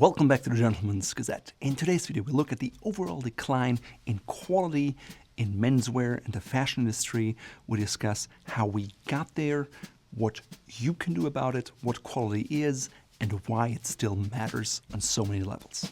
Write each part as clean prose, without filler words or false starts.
Welcome back to the Gentleman's Gazette. In today's video, we look at the overall decline in quality in menswear and the fashion industry. We discuss how we got there, what you can do about it, what quality is, and why it still matters on so many levels.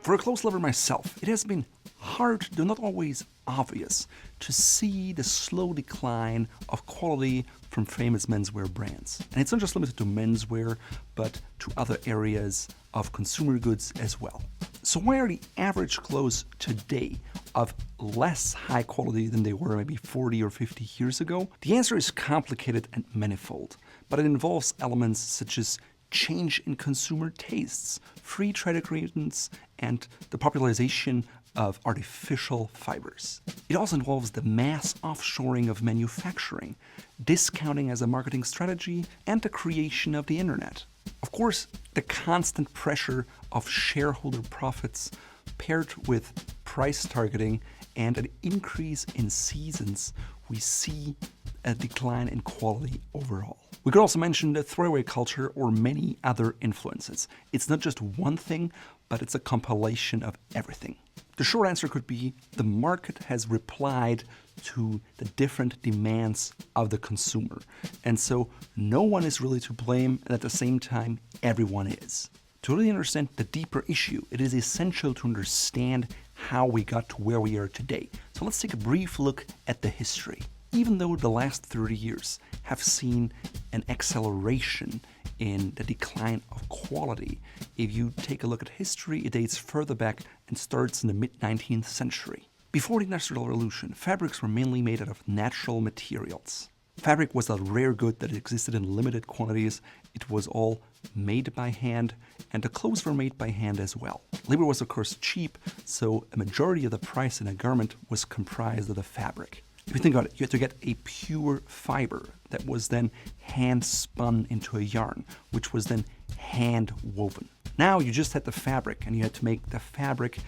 For a close lover myself, it has been hard, though not always obvious, to see the slow decline of quality from famous menswear brands. And it's not just limited to menswear, but to other areas of consumer goods as well. So why are the average clothes today of less high quality than they were maybe 40 or 50 years ago? The answer is complicated and manifold, but it involves elements such as change in consumer tastes, free trade agreements, and the popularization of artificial fibers. It also involves the mass offshoring of manufacturing, discounting as a marketing strategy, and the creation of the internet. Of course, the constant pressure of shareholder profits paired with price targeting and an increase in seasons, we see a decline in quality overall. We could also mention the throwaway culture or many other influences. It's not just one thing, but it's a compilation of everything. The short answer could be the market has replied to the different demands of the consumer. And so no one is really to blame, and at the same time, everyone is. To really understand the deeper issue, it is essential to understand how we got to where we are today. So let's take a brief look at the history. Even though the last 30 years have seen an acceleration in the decline of quality, if you take a look at history, it dates further back and starts in the mid-19th century. Before the Industrial Revolution, fabrics were mainly made out of natural materials. Fabric was a rare good that existed in limited quantities. It was all made by hand, and the clothes were made by hand as well. Labor was of course cheap, so a majority of the price in a garment was comprised of the fabric. If you think about it, you had to get a pure fiber that was then hand spun into a yarn, which was then hand woven. Now you just had the fabric and you had to make the fabric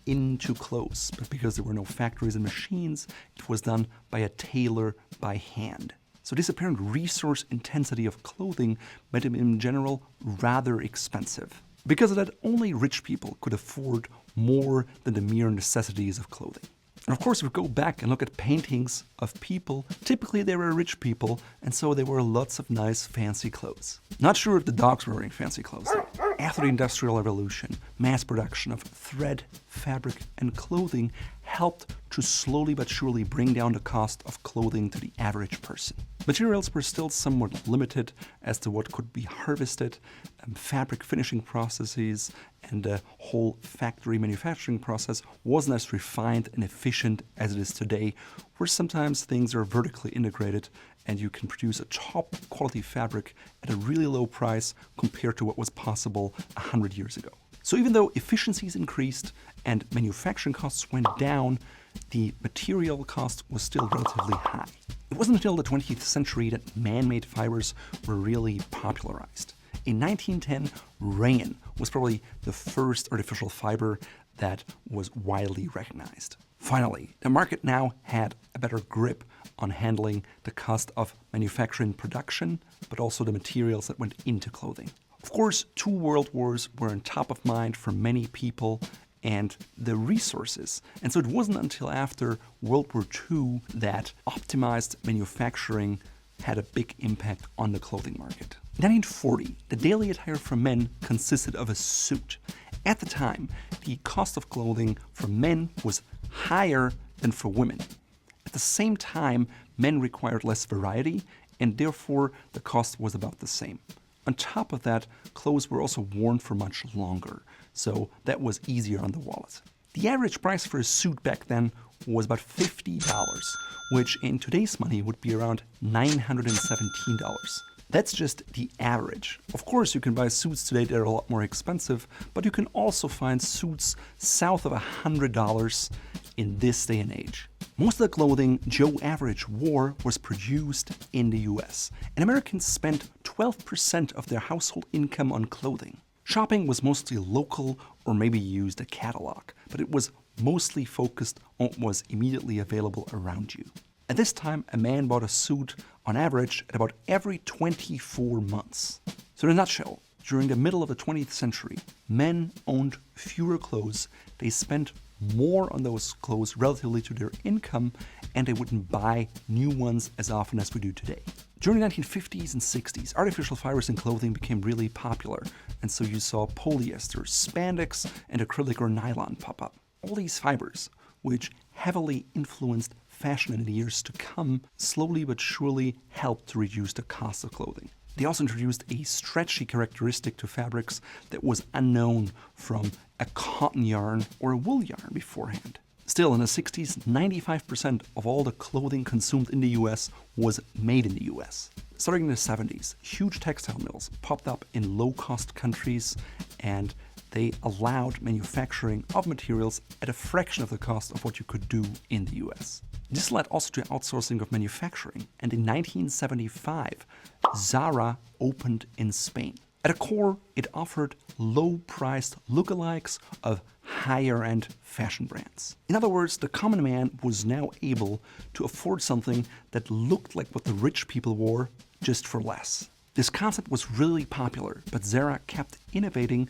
into clothes. But because there were no factories and machines, it was done by a tailor by hand. So this apparent resource intensity of clothing made it in general rather expensive. Because of that, only rich people could afford more than the mere necessities of clothing. And of course, if we go back and look at paintings of people, typically they were rich people, and so there were lots of nice fancy clothes. Not sure if the dogs were wearing fancy clothes though. After the Industrial Revolution, mass production of thread, fabric, and clothing helped to slowly but surely bring down the cost of clothing to the average person. Materials were still somewhat limited as to what could be harvested. Fabric finishing processes and the whole factory manufacturing process wasn't as refined and efficient as it is today, where sometimes things are vertically integrated and you can produce a top quality fabric at a really low price compared to what was possible 100 years ago. So even though efficiencies increased and manufacturing costs went down, the material cost was still relatively high. It wasn't until the 20th century that man-made fibers were really popularized. In 1910, rayon was probably the first artificial fiber that was widely recognized. Finally, the market now had a better grip on handling the cost of manufacturing production, but also the materials that went into clothing. Of course, 2 world wars were on top of mind for many people and the resources. And so it wasn't until after World War II that optimized manufacturing had a big impact on the clothing market. In 1940, the daily attire for men consisted of a suit. At the time, the cost of clothing for men was higher than for women. At the same time, men required less variety, and therefore the cost was about the same. On top of that, clothes were also worn for much longer, so that was easier on the wallet. The average price for a suit back then was about $50, which in today's money would be around $917. That's just the average. Of course, you can buy suits today that are a lot more expensive, but you can also find suits south of $100 in this day and age. Most of the clothing Joe Average wore was produced in the US, and Americans spent 12% of their household income on clothing. Shopping was mostly local or maybe used a catalog, but it was mostly focused on what was immediately available around you. At this time, a man bought a suit on average at about every 24 months. So in a nutshell, during the middle of the 20th century, men owned fewer clothes, they spent more on those clothes relatively to their income, and they wouldn't buy new ones as often as we do today. During the 1950s and 60s, artificial fibers in clothing became really popular, and so you saw polyester, spandex, and acrylic or nylon pop up. All these fibers, which heavily influenced fashion in the years to come, slowly but surely helped to reduce the cost of clothing. They also introduced a stretchy characteristic to fabrics that was unknown from a cotton yarn or a wool yarn beforehand. Still, in the 60s, 95% of all the clothing consumed in the US was made in the US. Starting in the 70s, huge textile mills popped up in low-cost countries, and they allowed manufacturing of materials at a fraction of the cost of what you could do in the US. This led also to outsourcing of manufacturing, and in 1975, Zara opened in Spain. At a core, it offered low-priced lookalikes of higher-end fashion brands. In other words, the common man was now able to afford something that looked like what the rich people wore, just for less. This concept was really popular, but Zara kept innovating,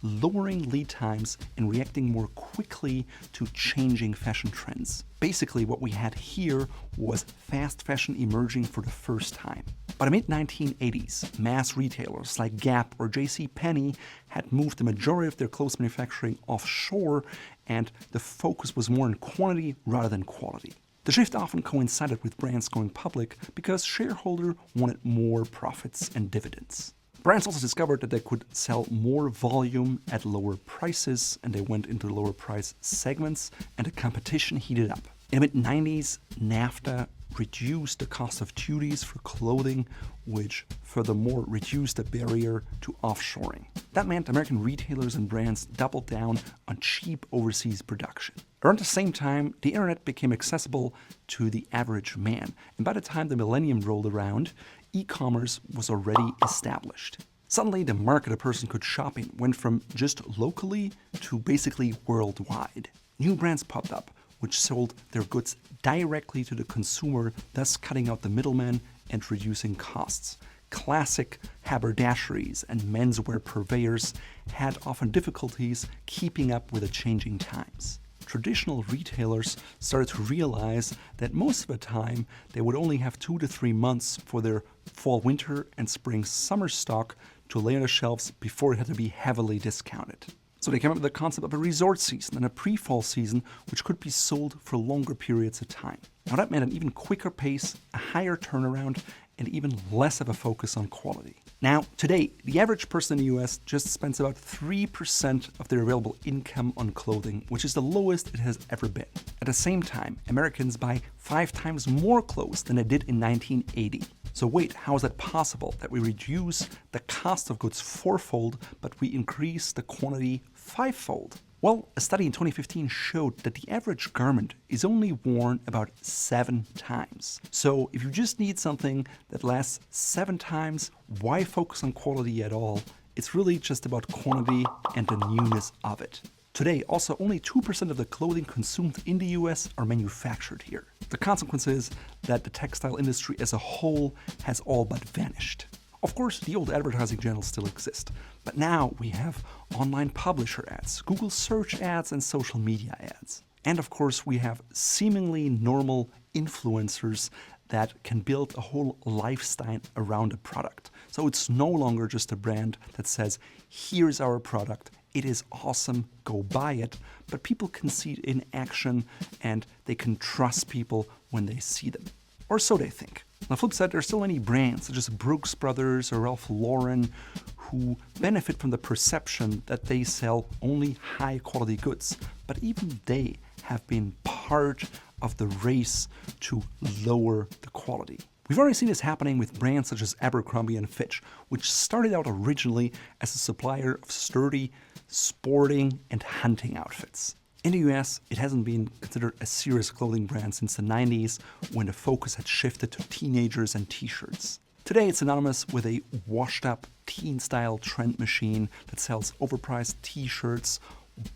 lowering lead times and reacting more quickly to changing fashion trends. Basically, what we had here was fast fashion emerging for the first time. By the mid-1980s, mass retailers like Gap or JCPenney had moved the majority of their clothes manufacturing offshore, and the focus was more on quantity rather than quality. The shift often coincided with brands going public because shareholders wanted more profits and dividends. Brands also discovered that they could sell more volume at lower prices, and they went into lower price segments, and the competition heated up. In the mid-90s, NAFTA reduced the cost of duties for clothing, which furthermore reduced the barrier to offshoring. That meant American retailers and brands doubled down on cheap overseas production. Around the same time, the internet became accessible to the average man, and by the time the millennium rolled around, e-commerce was already established. Suddenly, the market a person could shop in went from just locally to basically worldwide. New brands popped up, which sold their goods directly to the consumer, thus cutting out the middleman and reducing costs. Classic haberdasheries and menswear purveyors had often difficulties keeping up with the changing times. Traditional retailers started to realize that most of the time they would only have 2 to 3 months for their fall, winter, and spring, summer stock to lay on the shelves before it had to be heavily discounted. So they came up with the concept of a resort season and a pre-fall season, which could be sold for longer periods of time. Now that meant an even quicker pace, a higher turnaround, and even less of a focus on quality. Now, today, the average person in the US just spends about 3% of their available income on clothing, which is the lowest it has ever been. At the same time, Americans buy 5 times more clothes than they did in 1980. So wait, how is that possible that we reduce the cost of goods 4-fold, but we increase the quantity 5-fold? Well, a study in 2015 showed that the average garment is only worn about 7 times. So if you just need something that lasts 7 times, why focus on quality at all? It's really just about quantity and the newness of it. Today, also only 2% of the clothing consumed in the US are manufactured here. The consequence is that the textile industry as a whole has all but vanished. Of course, the old advertising channels still exist, but now we have online publisher ads, Google search ads, and social media ads. And of course, we have seemingly normal influencers that can build a whole lifestyle around a product. So it's no longer just a brand that says, here's our product, it is awesome, go buy it, but people can see it in action and they can trust people when they see them. Or so they think. On the flip side, there are still many brands such as Brooks Brothers or Ralph Lauren who benefit from the perception that they sell only high quality goods, but even they have been part of the race to lower the quality. We've already seen this happening with brands such as Abercrombie & Fitch, which started out originally as a supplier of sturdy sporting and hunting outfits. In the US, it hasn't been considered a serious clothing brand since the 90s, when the focus had shifted to teenagers and t-shirts. Today, it's synonymous with a washed-up teen-style trend machine that sells overpriced t-shirts,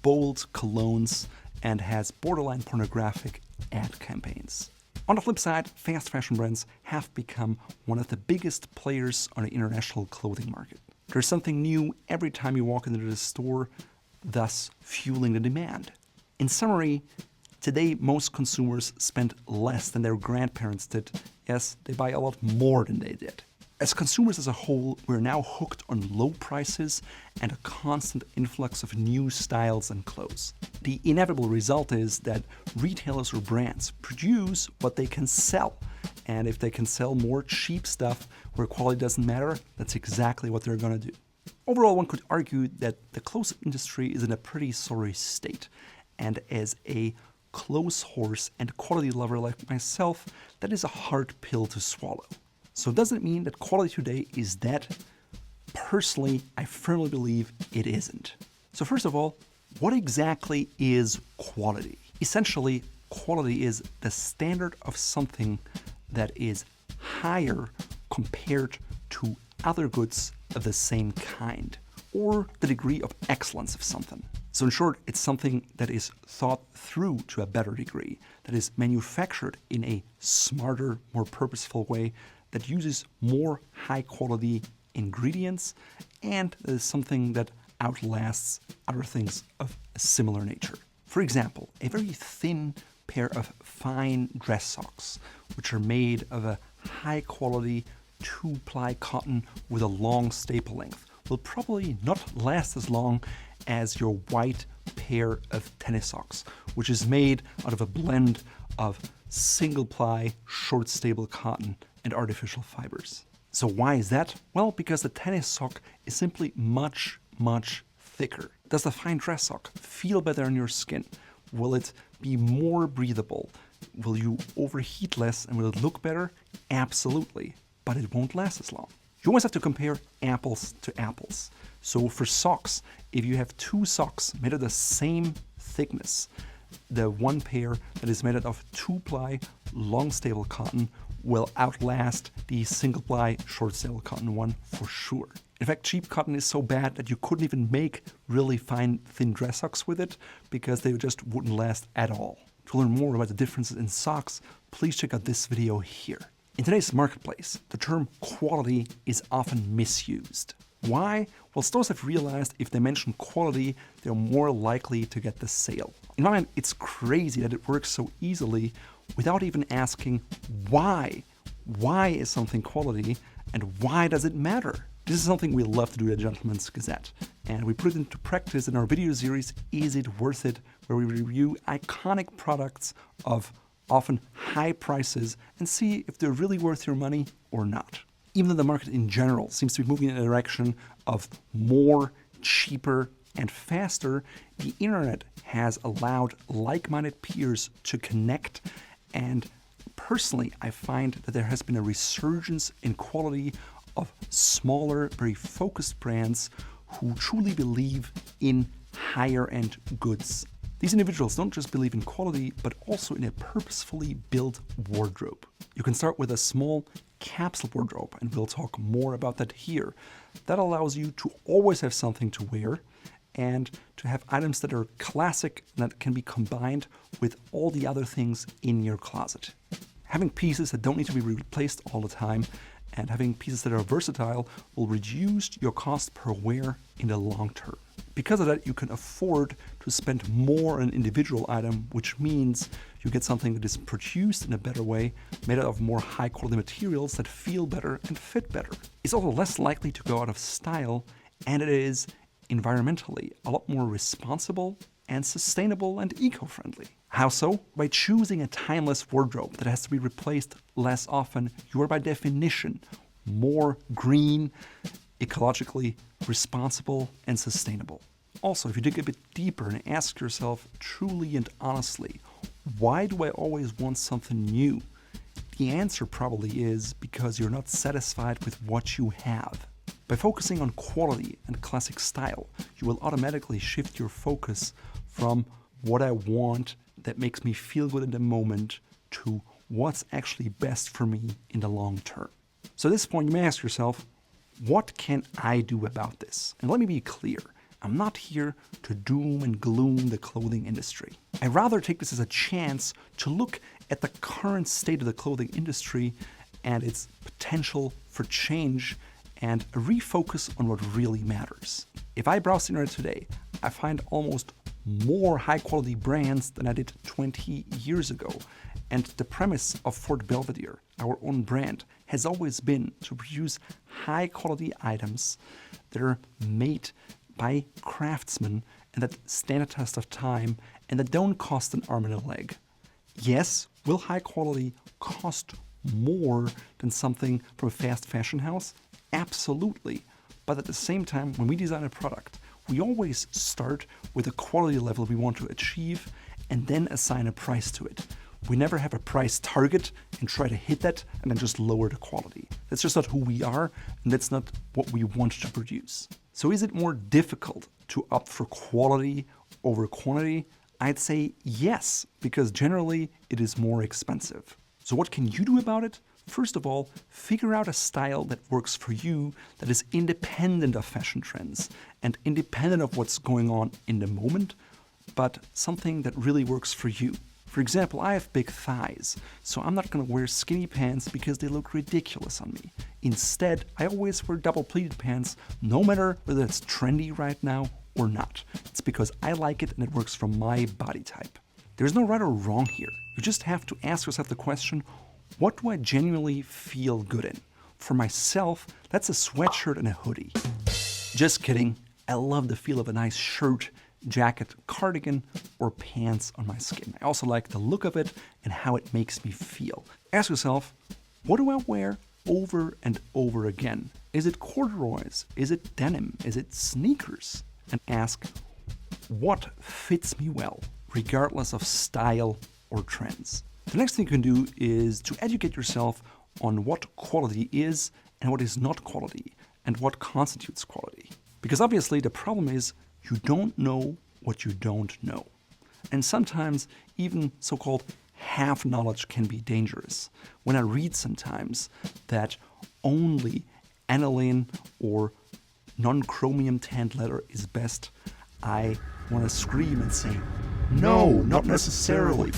bold colognes, and has borderline pornographic ad campaigns. On the flip side, fast fashion brands have become one of the biggest players on the international clothing market. There's something new every time you walk into the store, thus fueling the demand. In summary, today most consumers spend less than their grandparents did. Yes, they buy a lot more than they did. As consumers as a whole, we're now hooked on low prices and a constant influx of new styles and clothes. The inevitable result is that retailers or brands produce what they can sell. And if they can sell more cheap stuff where quality doesn't matter, that's exactly what they're going to do. Overall, one could argue that the clothes industry is in a pretty sorry state. And as a clothes horse and quality lover like myself, that is a hard pill to swallow. So does it mean that quality today is dead? Personally, I firmly believe it isn't. So first of all, what exactly is quality? Essentially, quality is the standard of something that is higher compared to other goods of the same kind, or the degree of excellence of something. So in short, it's something that is thought through to a better degree, that is manufactured in a smarter, more purposeful way, that uses more high-quality ingredients, and that is something that outlasts other things of a similar nature. For example, a very thin pair of fine dress socks, which are made of a high-quality 2-ply cotton with a long staple length, will probably not last as long as your white pair of tennis socks, which is made out of a blend of single-ply, short-stable cotton and artificial fibers. So why is that? Well, because the tennis sock is simply much, much thicker. Does the fine dress sock feel better on your skin? Will it be more breathable? Will you overheat less and will it look better? Absolutely, but it won't last as long. You always have to compare apples to apples. So for socks, if you have two socks made of the same thickness, the one pair that is made out of 2-ply long stable cotton will outlast the single-ply short stable cotton one for sure. In fact, cheap cotton is so bad that you couldn't even make really fine thin dress socks with it because they just wouldn't last at all. To learn more about the differences in socks, please check out this video here. In today's marketplace, the term quality is often misused. Why? Well, stores have realized if they mention quality, they're more likely to get the sale. In my mind, it's crazy that it works so easily without even asking why. Why is something quality and why does it matter? This is something we love to do at Gentleman's Gazette. And we put it into practice in our video series, Is It Worth It?, where we review iconic products of often high prices and see if they're really worth your money or not. Even though the market in general seems to be moving in a direction of more, cheaper, and faster, the internet has allowed like-minded peers to connect, and personally, I find that there has been a resurgence in quality of smaller, very focused brands who truly believe in higher-end goods. These individuals don't just believe in quality, but also in a purposefully built wardrobe. You can start with a small capsule wardrobe, and we'll talk more about that here. That allows you to always have something to wear and to have items that are classic and that can be combined with all the other things in your closet. Having pieces that don't need to be replaced all the time and having pieces that are versatile will reduce your cost per wear in the long term. Because of that, you can afford to spend more on an individual item, which means you get something that is produced in a better way, made out of more high-quality materials that feel better and fit better. It's also less likely to go out of style, and it is environmentally a lot more responsible and sustainable and eco-friendly. How so? By choosing a timeless wardrobe that has to be replaced less often, you are by definition more green, ecologically responsible, and sustainable. Also, if you dig a bit deeper and ask yourself truly and honestly, why do I always want something new? The answer probably is because you're not satisfied with what you have. By focusing on quality and classic style, you will automatically shift your focus from what I want that makes me feel good in the moment to what's actually best for me in the long term. So at this point, you may ask yourself, what can I do about this? And let me be clear. I'm not here to doom and gloom the clothing industry. I rather take this as a chance to look at the current state of the clothing industry and its potential for change and refocus on what really matters. If I browse the internet today, I find almost more high-quality brands than I did 20 years ago. And the premise of Fort Belvedere, our own brand, has always been to produce high-quality items that are made by craftsmen and that stand a test of time and that don't cost an arm and a leg. Yes, will high quality cost more than something from a fast fashion house? Absolutely. But at the same time, when we design a product, we always start with a quality level we want to achieve and then assign a price to it. We never have a price target and try to hit that and then just lower the quality. That's just not who we are, and that's not what we want to produce. So is it more difficult to opt for quality over quantity? I'd say yes, because generally it is more expensive. So what can you do about it? First of all, figure out a style that works for you, that is independent of fashion trends and independent of what's going on in the moment, but something that really works for you. For example, I have big thighs, so I'm not going to wear skinny pants because they look ridiculous on me. Instead, I always wear double-pleated pants, no matter whether it's trendy right now or not. It's because I like it and it works for my body type. There's no right or wrong here. You just have to ask yourself the question, what do I genuinely feel good in? For myself, that's a sweatshirt and a hoodie. Just kidding. I love the feel of a nice shirt, jacket, cardigan, or pants on my skin. I also like the look of it and how it makes me feel. Ask yourself, what do I wear over and over again? Is it corduroys? Is it denim? Is it sneakers? And ask, what fits me well, regardless of style or trends? The next thing you can do is to educate yourself on what quality is and what is not quality, and what constitutes quality. Because obviously the problem is you don't know what you don't know. And sometimes even so-called half knowledge can be dangerous. When I read sometimes that only aniline or non-chromium tanned leather is best, I want to scream and say, no, not necessarily.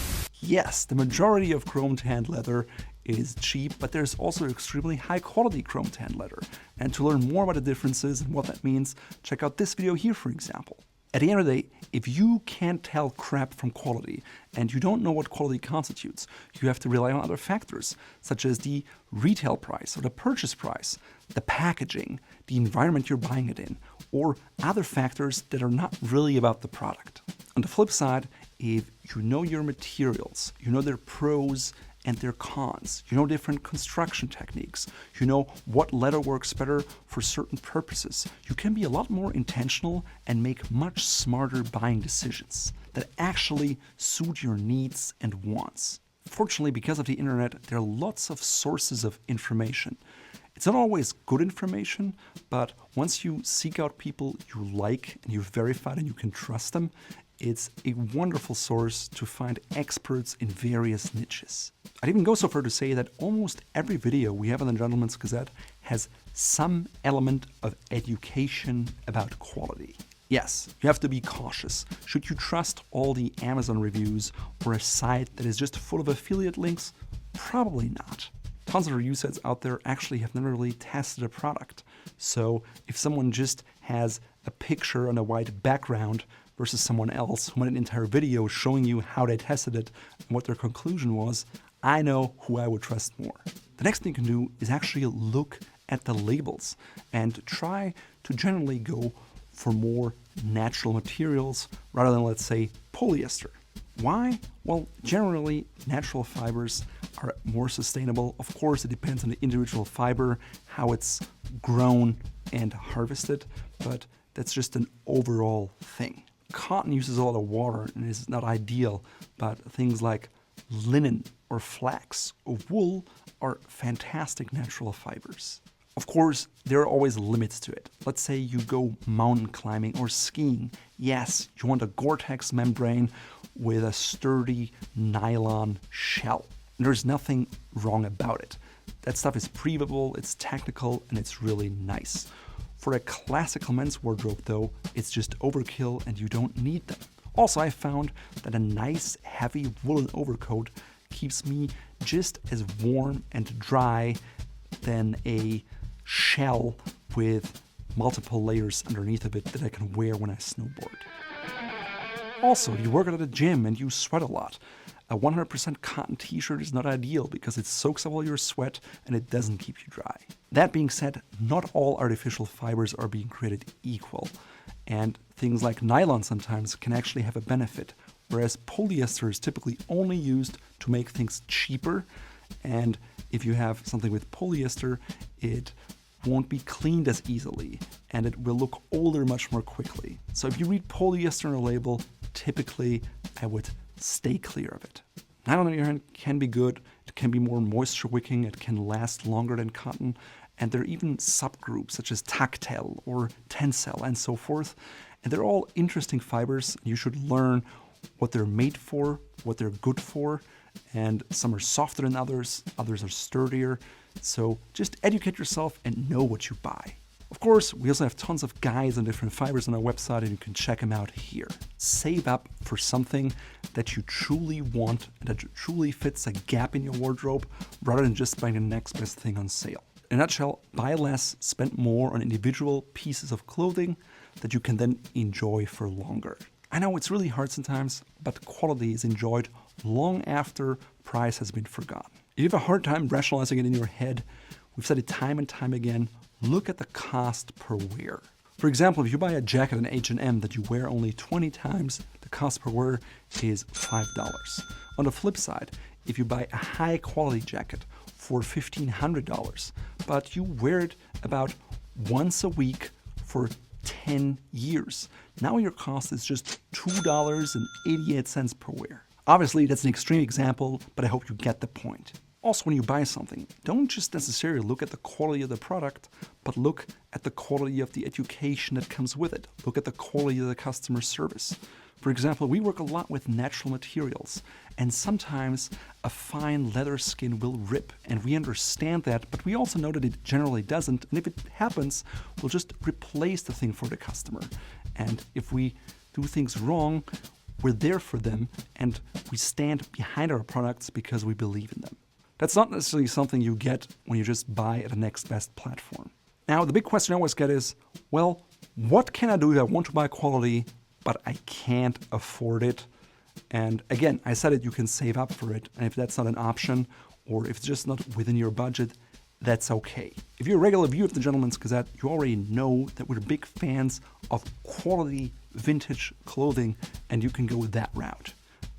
Yes, the majority of chrome tanned leather is cheap, but there's also extremely high quality chrome tanned leather. And to learn more about the differences and what that means, check out this video here, for example. At the end of the day, if you can't tell crap from quality and you don't know what quality constitutes, you have to rely on other factors, such as the retail price or the purchase price, the packaging, the environment you're buying it in, or other factors that are not really about the product. On the flip side, if you know your materials, you know their pros and their cons, you know different construction techniques, you know what leather works better for certain purposes, you can be a lot more intentional and make much smarter buying decisions that actually suit your needs and wants. Fortunately, because of the internet, there are lots of sources of information. It's not always good information, but once you seek out people you like and you've verified and you can trust them, it's a wonderful source to find experts in various niches. I'd even go so far to say that almost every video we have on the Gentleman's Gazette has some element of education about quality. Yes, you have to be cautious. Should you trust all the Amazon reviews or a site that is just full of affiliate links? Probably not. Tons of review sites out there actually have never really tested a product. So if someone just has a picture on a white background versus someone else who made an entire video showing you how they tested it and what their conclusion was, I know who I would trust more. The next thing you can do is actually look at the labels and try to generally go for more natural materials rather than, let's say, polyester. Why? Well, generally, natural fibers are more sustainable. Of course, it depends on the individual fiber, how it's grown and harvested, but that's just an overall thing. Cotton uses a lot of water and is not ideal, but things like linen or flax or wool are fantastic natural fibers. Of course, there are always limits to it. Let's say you go mountain climbing or skiing. Yes, you want a Gore-Tex membrane with a sturdy nylon shell. And there's nothing wrong about it. That stuff is breathable, it's technical, and it's really nice. For a classical men's wardrobe though, it's just overkill and you don't need them. Also, I found that a nice heavy woolen overcoat keeps me just as warm and dry than a shell with multiple layers underneath of it that I can wear when I snowboard. Also, you work out at the gym and you sweat a lot. A 100% cotton t-shirt is not ideal because it soaks up all your sweat and it doesn't keep you dry. That being said, not all artificial fibers are being created equal, and things like nylon sometimes can actually have a benefit, whereas polyester is typically only used to make things cheaper, and if you have something with polyester, it won't be cleaned as easily and it will look older much more quickly. So if you read polyester on a label, typically I would stay clear of it. Nylon on the other hand can be good, it can be more moisture wicking, it can last longer than cotton, and there are even subgroups such as tactile or tensile and so forth, and they're all interesting fibers. You should learn what they're made for, what they're good for, and some are softer than others are sturdier, so just educate yourself and know what you buy. Of course, we also have tons of guides on different fibers on our website and you can check them out here. Save up for something that you truly want and that truly fits a gap in your wardrobe rather than just buying the next best thing on sale. In a nutshell, buy less, spend more on individual pieces of clothing that you can then enjoy for longer. I know it's really hard sometimes, but quality is enjoyed long after price has been forgotten. If you have a hard time rationalizing it in your head, we've said it time and time again, look at the cost per wear. For example, if you buy a jacket in H&M that you wear only 20 times, the cost per wear is $5. On the flip side, if you buy a high quality jacket for $1,500, but you wear it about once a week for 10 years, now your cost is just $2.88 per wear. Obviously, that's an extreme example, but I hope you get the point. Also, when you buy something, don't just necessarily look at the quality of the product, but look at the quality of the education that comes with it. Look at the quality of the customer service. For example, we work a lot with natural materials, and sometimes a fine leather skin will rip, and we understand that, but we also know that it generally doesn't, and if it happens, we'll just replace the thing for the customer. And if we do things wrong, we're there for them, and we stand behind our products because we believe in them. That's not necessarily something you get when you just buy at the next best platform. Now, the big question I always get is, well, what can I do if I want to buy quality, but I can't afford it? And again, I said it, you can save up for it. And if that's not an option, or if it's just not within your budget, that's okay. If you're a regular viewer of the Gentleman's Gazette, you already know that we're big fans of quality vintage clothing, and you can go that route.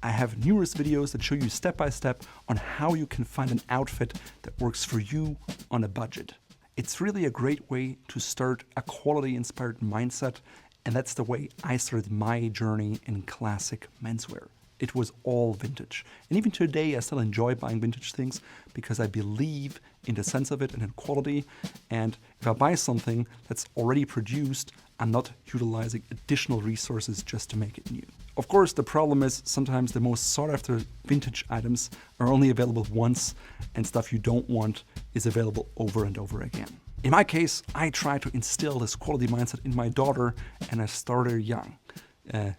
I have numerous videos that show you step by step on how you can find an outfit that works for you on a budget. It's really a great way to start a quality-inspired mindset, and that's the way I started my journey in classic menswear. It was all vintage. And even today, I still enjoy buying vintage things because I believe in the sense of it and in quality. And if I buy something that's already produced, I'm not utilizing additional resources just to make it new. Of course, the problem is sometimes the most sought-after vintage items are only available once, and stuff you don't want is available over and over again. In my case, I try to instill this quality mindset in my daughter, and I start her young.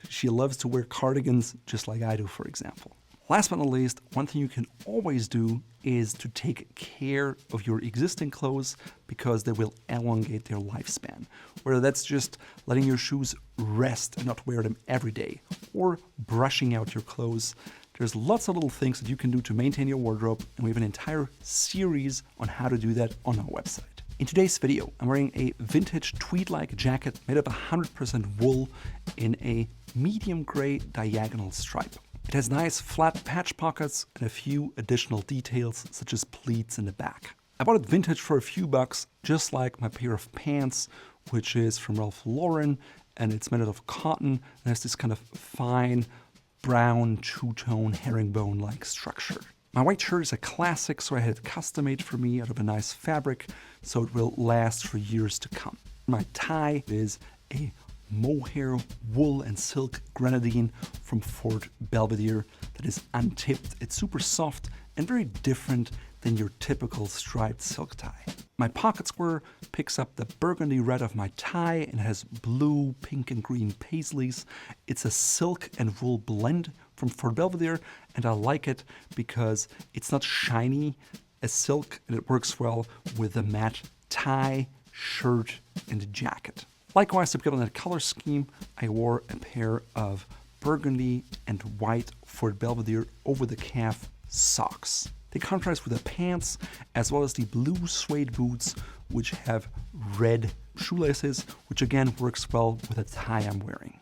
She loves to wear cardigans just like I do, for example. Last but not least, one thing you can always do is to take care of your existing clothes because they will elongate their lifespan. Whether that's just letting your shoes rest and not wear them every day, or brushing out your clothes. There's lots of little things that you can do to maintain your wardrobe, and we have an entire series on how to do that on our website. In today's video, I'm wearing a vintage tweed-like jacket made of 100% wool in a medium gray diagonal stripe. It has nice flat patch pockets and a few additional details such as pleats in the back. I bought it vintage for a few bucks, just like my pair of pants, which is from Ralph Lauren, and it's made out of cotton and has this kind of fine brown two-tone herringbone-like structure. My white shirt is a classic, so I had it custom made for me out of a nice fabric, so it will last for years to come. My tie is a mohair wool and silk grenadine from Fort Belvedere that is untipped. It's super soft and very different than your typical striped silk tie. My pocket square picks up the burgundy red of my tie and has blue, pink, and green paisleys. It's a silk and wool blend from Fort Belvedere, and I like it because it's not shiny as silk, and it works well with the matte tie, shirt, and jacket. Likewise, to get on that color scheme, I wore a pair of burgundy and white Fort Belvedere over-the-calf socks. They contrast with the pants as well as the blue suede boots, which have red shoelaces, which again works well with the tie I'm wearing.